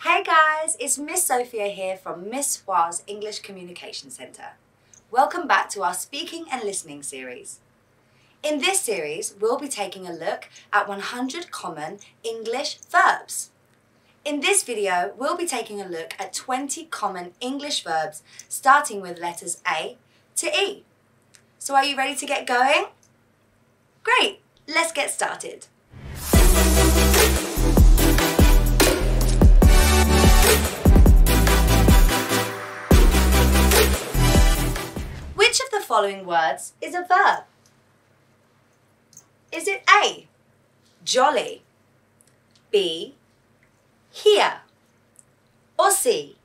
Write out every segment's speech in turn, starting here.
Hey guys, it's Miss Sophia here from Ms Hoa's English Communication Centre. Welcome back to our speaking and listening series. In this series, we'll be taking a look at 100 common English verbs. In this video, we'll be taking a look at 20 common English verbs starting with letters A to E. So are you ready to get going? Great, let's get started. Which of the following words is a verb? Is it A, jolly, B, here, or C,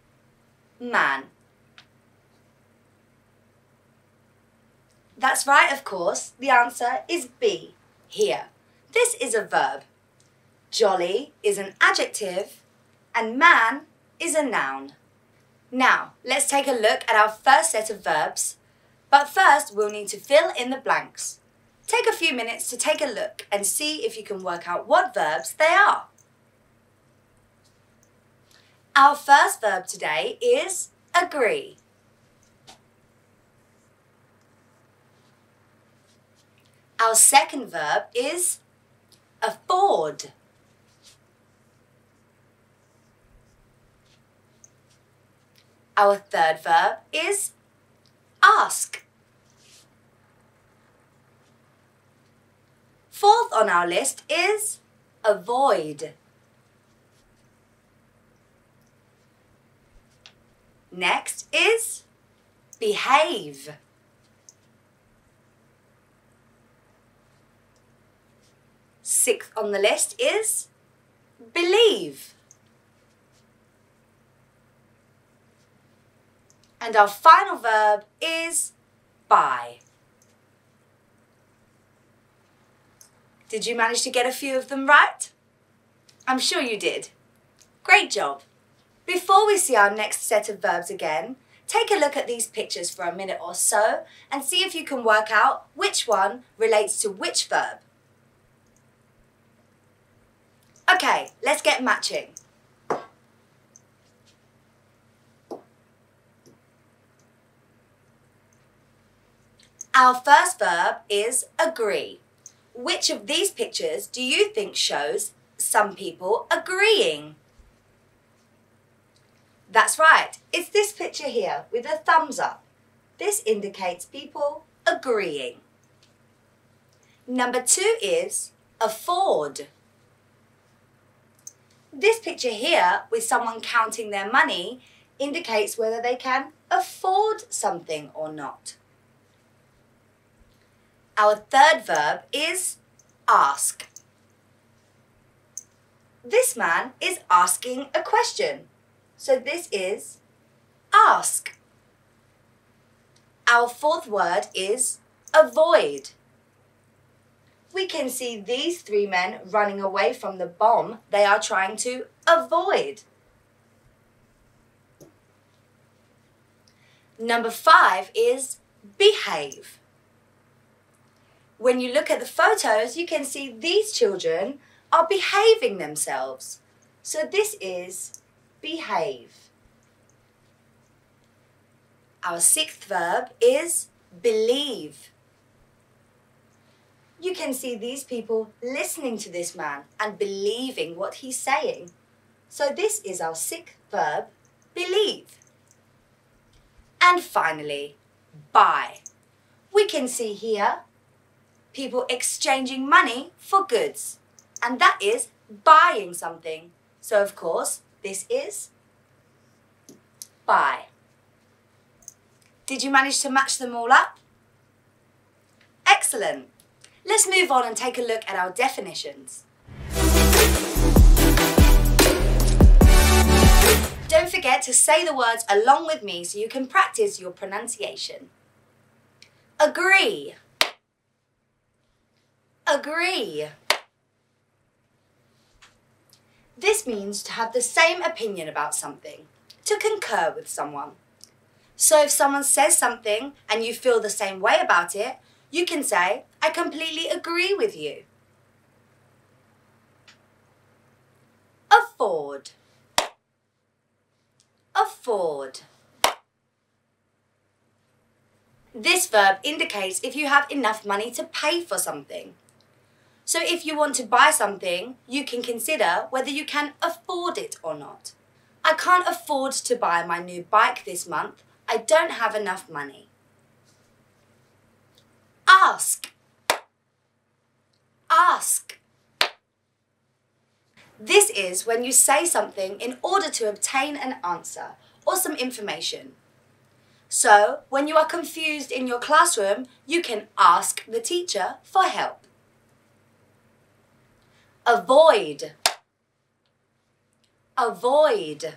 man? That's right, of course. The answer is B, here. This is a verb. Jolly is an adjective and man is a noun. Now, let's take a look at our first set of verbs. But first, we'll need to fill in the blanks. Take a few minutes to take a look and see if you can work out what verbs they are. Our first verb today is agree. Our second verb is afford. Our third verb is ask. Fourth on our list is avoid. Next is behave. Sixth on the list is believe. And our final verb is buy. Did you manage to get a few of them right? I'm sure you did. Great job. Before we see our next set of verbs again, take a look at these pictures for a minute or so and see if you can work out which one relates to which verb. Okay, let's get matching. Our first verb is agree. Which of these pictures do you think shows some people agreeing? That's right, it's this picture here with a thumbs up. This indicates people agreeing. Number 2 is afford. This picture here with someone counting their money indicates whether they can afford something or not. Our third verb is ask. This man is asking a question, so this is ask. Our fourth word is avoid. We can see these 3 men running away from the bomb they are trying to avoid. Number 5 is behave. When you look at the photos, you can see these children are behaving themselves. So this is behave. Our 6th verb is believe. You can see these people listening to this man and believing what he's saying. So this is our 6th verb, believe. And finally, buy. We can see here people exchanging money for goods. And that is buying something. So of course, this is buy. Did you manage to match them all up? Excellent. Let's move on and take a look at our definitions. Don't forget to say the words along with me so you can practice your pronunciation. Agree. Agree. This means to have the same opinion about something, to concur with someone. So if someone says something and you feel the same way about it, you can say, I completely agree with you. Afford. afford. This verb indicates if you have enough money to pay for something. So if you want to buy something, you can consider whether you can afford it or not. I can't afford to buy my new bike this month. I don't have enough money. Ask. Ask. This is when you say something in order to obtain an answer or some information. So, when you are confused in your classroom, you can ask the teacher for help. Avoid. Avoid.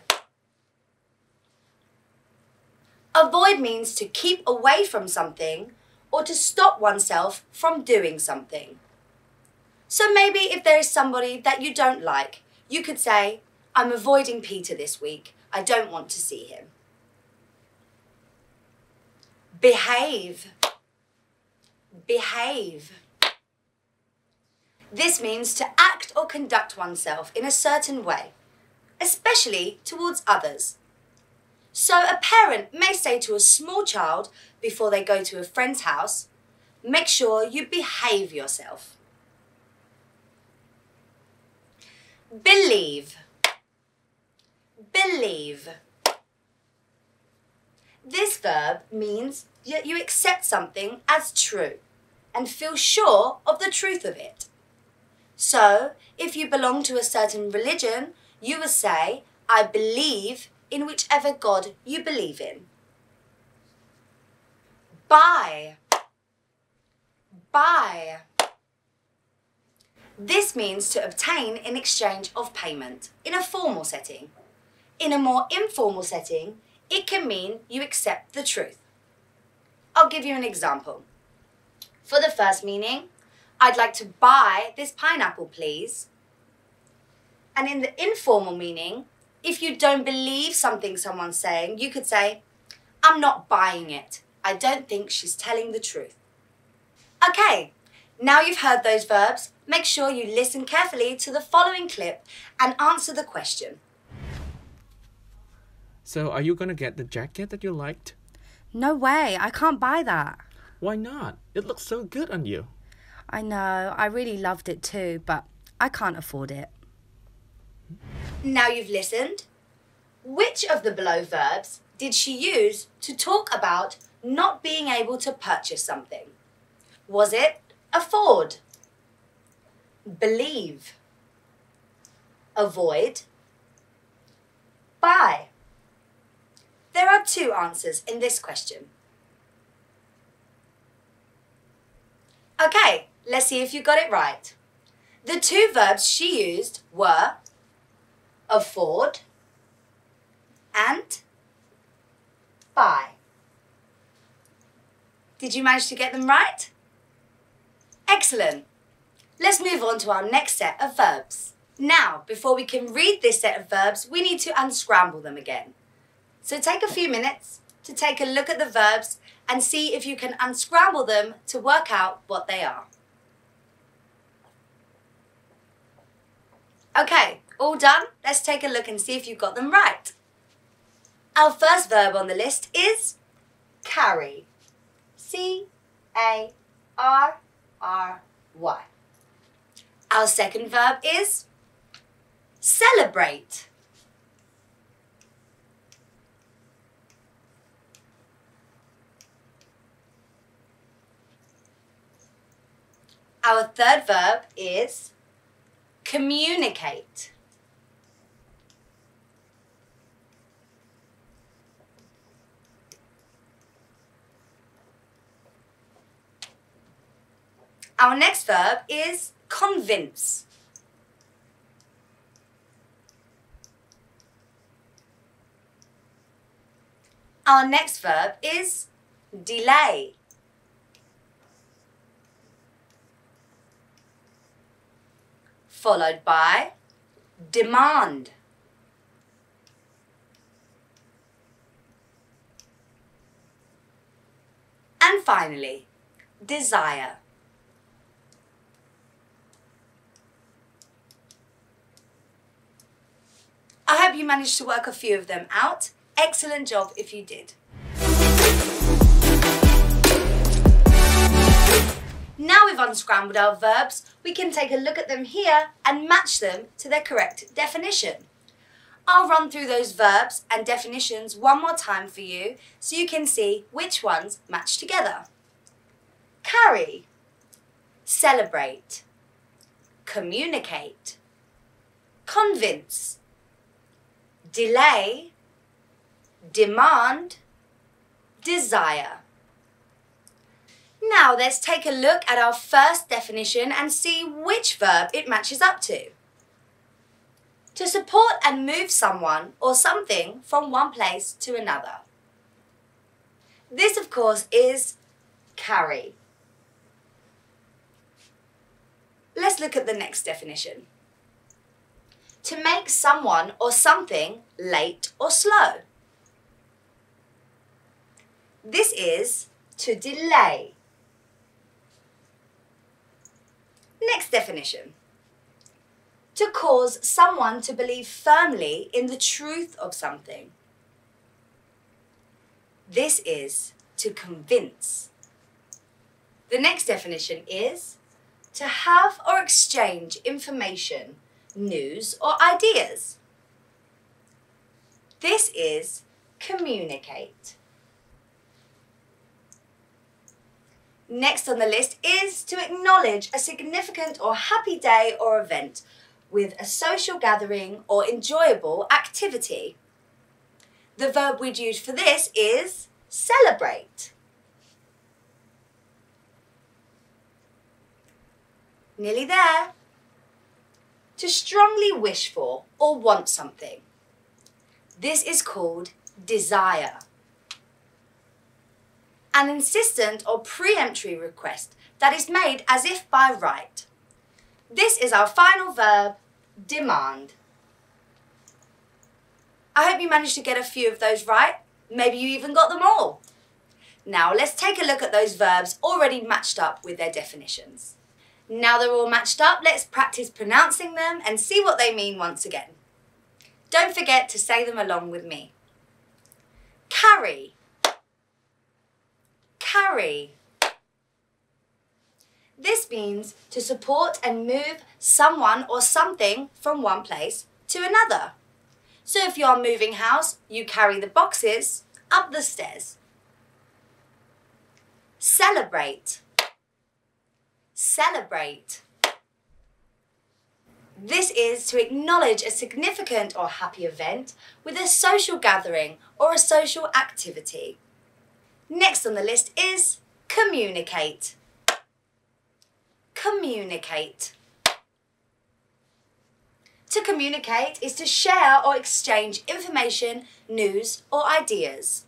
Avoid means to keep away from something or to stop oneself from doing something. So maybe if there is somebody that you don't like, you could say, I'm avoiding Peter this week. I don't want to see him. Behave. Behave. This means to act or conduct oneself in a certain way, especially towards others. So a parent may say to a small child before they go to a friend's house, make sure you behave yourself. Believe. Believe. This verb means that you accept something as true and feel sure of the truth of it. So, if you belong to a certain religion, you will say, I believe in whichever God you believe in. Buy. Buy. This means to obtain in exchange of payment in a formal setting. In a more informal setting, it can mean you accept the truth. I'll give you an example. For the first meaning, I'd like to buy this pineapple, please. And in the informal meaning, if you don't believe something someone's saying, you could say, I'm not buying it. I don't think she's telling the truth. Okay, now you've heard those verbs, make sure you listen carefully to the following clip and answer the question. So, are you gonna get the jacket that you liked? No way, I can't buy that. Why not? It looks so good on you. I know, I really loved it too, but I can't afford it. Now you've listened. Which of the below verbs did she use to talk about not being able to purchase something? Was it afford, believe, avoid, buy? There are two answers in this question. Okay, let's see if you got it right. The two verbs she used were afford and buy. Did you manage to get them right? Excellent. Let's move on to our next set of verbs. Now, before we can read this set of verbs, we need to unscramble them again. So take a few minutes to take a look at the verbs and see if you can unscramble them to work out what they are. Okay, all done? Let's take a look and see if you got them right. Our first verb on the list is carry. C-A-R-R-Y. Our second verb is celebrate. Our third verb is communicate. Our next verb is convince. Our next verb is delay. Followed by demand. And finally, desire. I hope you managed to work a few of them out. Excellent job if you did. Now we've unscrambled our verbs, we can take a look at them here and match them to their correct definition. I'll run through those verbs and definitions one more time for you so you can see which ones match together. Carry, celebrate, communicate, convince, delay, demand, desire. Now let's take a look at our first definition and see which verb it matches up to. To support and move someone or something from one place to another. This, of course, is carry. Let's look at the next definition. To make someone or something late or slow. This is to delay. Next definition. To cause someone to believe firmly in the truth of something. This is to convince. The next definition is to have or exchange information, news or ideas. This is communicate. Next on the list is to acknowledge a significant or happy day or event with a social gathering or enjoyable activity. The verb we'd use for this is celebrate. Nearly there. To strongly wish for or want something. This is called desire. An insistent or preemptory request that is made as if by right. This is our final verb, demand. I hope you managed to get a few of those right. Maybe you even got them all. Now let's take a look at those verbs already matched up with their definitions. Now they're all matched up, let's practice pronouncing them and see what they mean once again. Don't forget to say them along with me. Carry. Carry. This means to support and move someone or something from one place to another. So if you're moving house, you carry the boxes up the stairs. Celebrate. Celebrate. This is to acknowledge a significant or happy event with a social gathering or a social activity. Next on the list is communicate. Communicate. To communicate is to share or exchange information, news or ideas.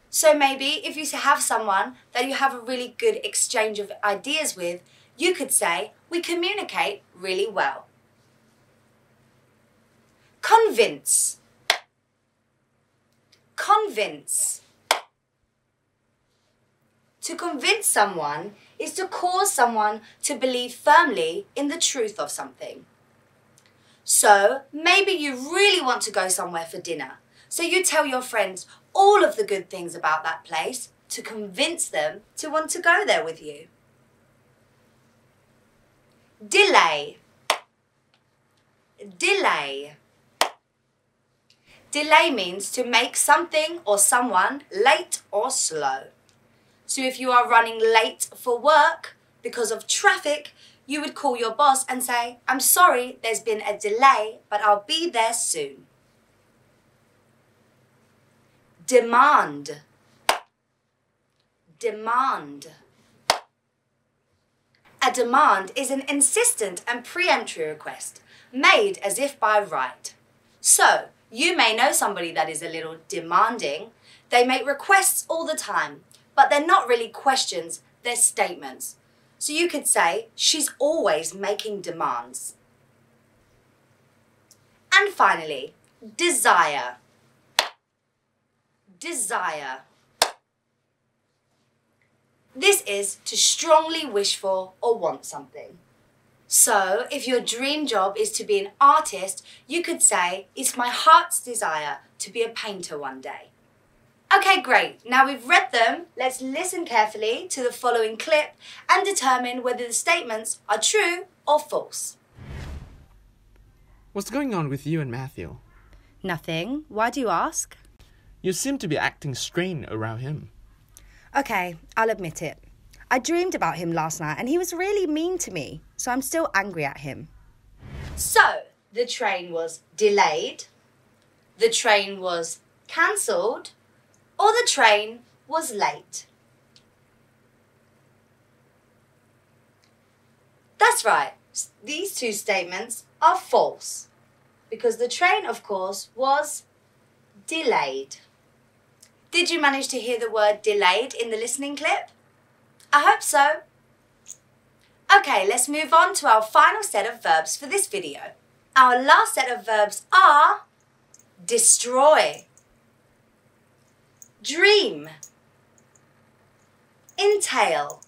So maybe if you have someone that you have a really good exchange of ideas with, you could say, we communicate really well. Convince. Convince. To convince someone is to cause someone to believe firmly in the truth of something. So maybe you really want to go somewhere for dinner. So you tell your friends all of the good things about that place to convince them to want to go there with you. Delay. Delay. Delay means to make something or someone late or slow. So if you are running late for work because of traffic, you would call your boss and say, I'm sorry, there's been a delay, but I'll be there soon. Demand. Demand. A demand is an insistent and preemptory request, made as if by right. So, you may know somebody that is a little demanding. They make requests all the time, but they're not really questions, they're statements. So you could say, she's always making demands. And finally, desire. Desire. This is to strongly wish for or want something. So, if your dream job is to be an artist, you could say, it's my heart's desire to be a painter one day. Okay, great. Now we've read them, let's listen carefully to the following clip and determine whether the statements are true or false. What's going on with you and Matthew? Nothing. Why do you ask? You seem to be acting strange around him. Okay, I'll admit it. I dreamed about him last night and he was really mean to me, so I'm still angry at him. So, the train was delayed, the train was cancelled, or the train was late. That's right. These two statements are false because the train, of course, was delayed. Did you manage to hear the word delayed in the listening clip? I hope so. Okay, let's move on to our final set of verbs for this video. Our last set of verbs are destroy, dream, entail,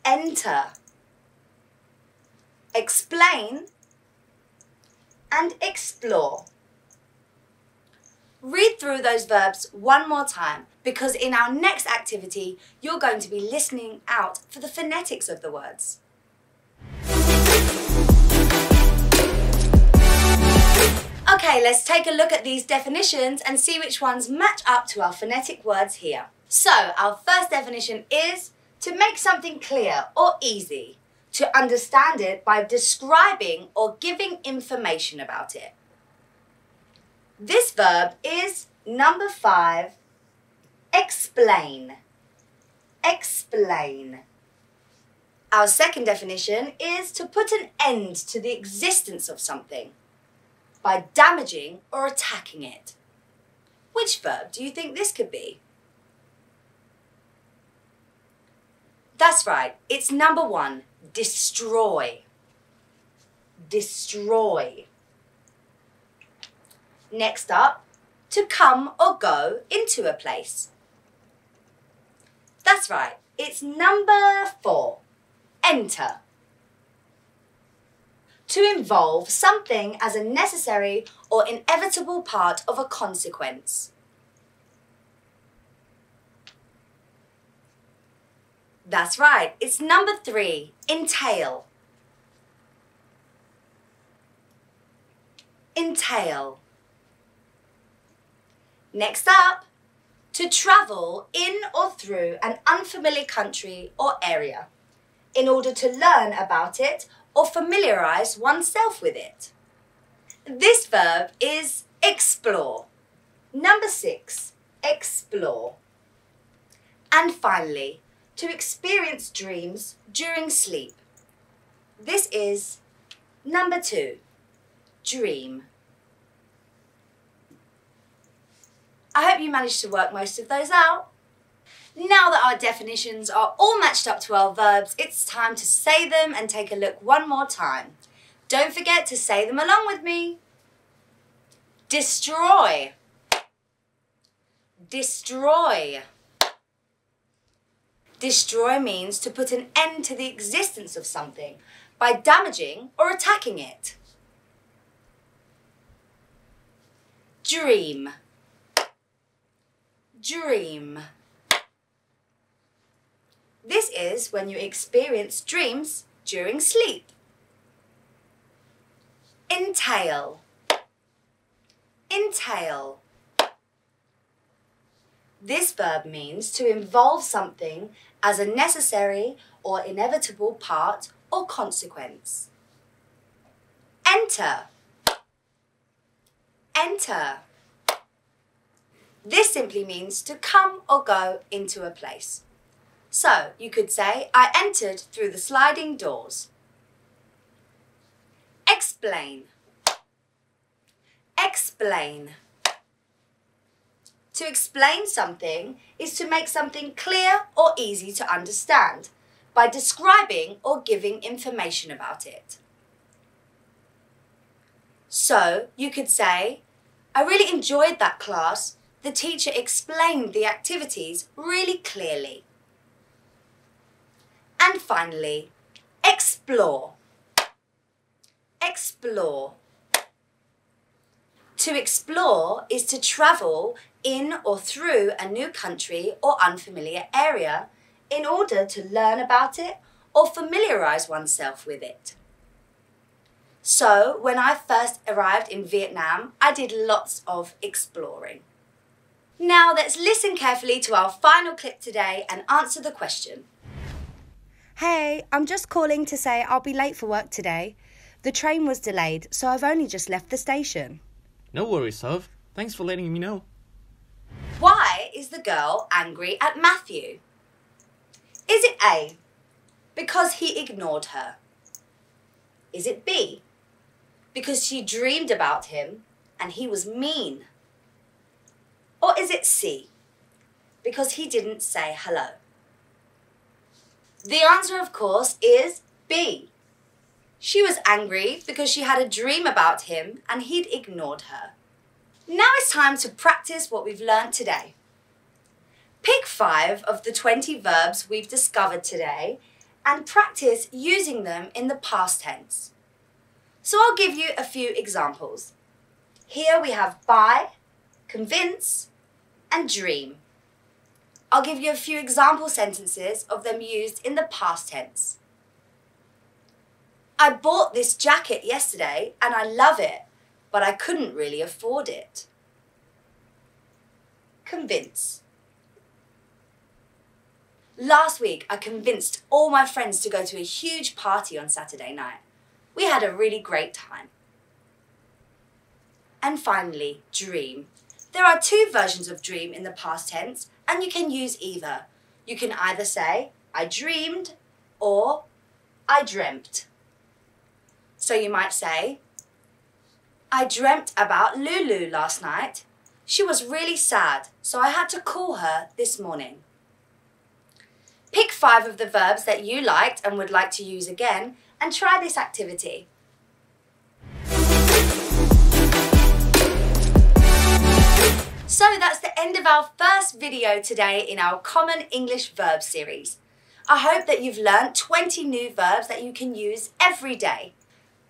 enter, explain, and explore. Read through those verbs one more time because in our next activity, you're going to be listening out for the phonetics of the words. Okay, let's take a look at these definitions and see which ones match up to our phonetic words here. So, our first definition is to make something clear or easy, to understand it by describing or giving information about it. This verb is number 5, explain. Explain. Our second definition is to put an end to the existence of something by damaging or attacking it. Which verb do you think this could be? That's right, it's number 1, destroy. Destroy. Next up, to come or go into a place. That's right, it's number 4, enter. To involve something as a necessary or inevitable part of a consequence. That's right, it's number 3, entail. Entail. Next up, to travel in or through an unfamiliar country or area in order to learn about it or familiarise oneself with it. This verb is explore. Number 6, explore. And finally, to experience dreams during sleep. This is number 2, dream. I hope you managed to work most of those out. Now that our definitions are all matched up to our verbs, it's time to say them and take a look one more time. Don't forget to say them along with me. Destroy. Destroy. Destroy means to put an end to the existence of something by damaging or attacking it. Dream. Dream. This is when you experience dreams during sleep. Entail. Entail. This verb means to involve something as a necessary or inevitable part or consequence. Enter. Enter. This simply means to come or go into a place. So, you could say, I entered through the sliding doors. Explain. Explain. To explain something is to make something clear or easy to understand by describing or giving information about it. So, you could say, I really enjoyed that class. The teacher explained the activities really clearly. And finally, explore. Explore. To explore is to travel in or through a new country or unfamiliar area in order to learn about it or familiarize oneself with it. So, when I first arrived in Vietnam, I did lots of exploring. Now let's listen carefully to our final clip today and answer the question. Hey, I'm just calling to say I'll be late for work today. The train was delayed, so I've only just left the station. No worries, Soph. Thanks for letting me know. Why is the girl angry at Matthew? Is it A, because he ignored her? Is it B, because she dreamed about him and he was mean? Or is it C, because he didn't say hello? The answer, of course, is B. She was angry because she had a dream about him and he'd ignored her. Now it's time to practice what we've learnt today. Pick 5 of the 20 verbs we've discovered today and practice using them in the past tense. So I'll give you a few examples. Here we have buy, convince, and dream. I'll give you a few example sentences of them used in the past tense. I bought this jacket yesterday and I love it, but I couldn't really afford it. Convince. Last week, I convinced all my friends to go to a huge party on Saturday night. We had a really great time. And finally, dream. There are 2 versions of dream in the past tense, and you can use either. You can either say, I dreamed, or I dreamt. So you might say, I dreamt about Lulu last night. She was really sad, so I had to call her this morning. Pick 5 of the verbs that you liked and would like to use again, and try this activity. So that's the end of our first video today in our Common English Verb series. I hope that you've learnt 20 new verbs that you can use every day.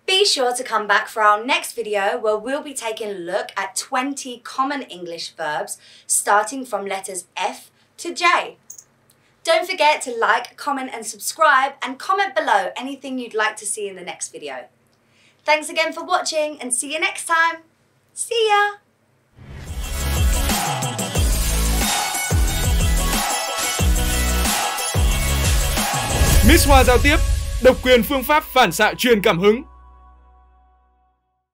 Be sure to come back for our next video where we'll be taking a look at 20 common English verbs starting from letters F to J. Don't forget to like, comment and subscribe and comment below anything you'd like to see in the next video. Thanks again for watching and see you next time. See ya! Ms Hoa Giao Tiếp, độc quyền phương pháp phản xạ truyền cảm hứng.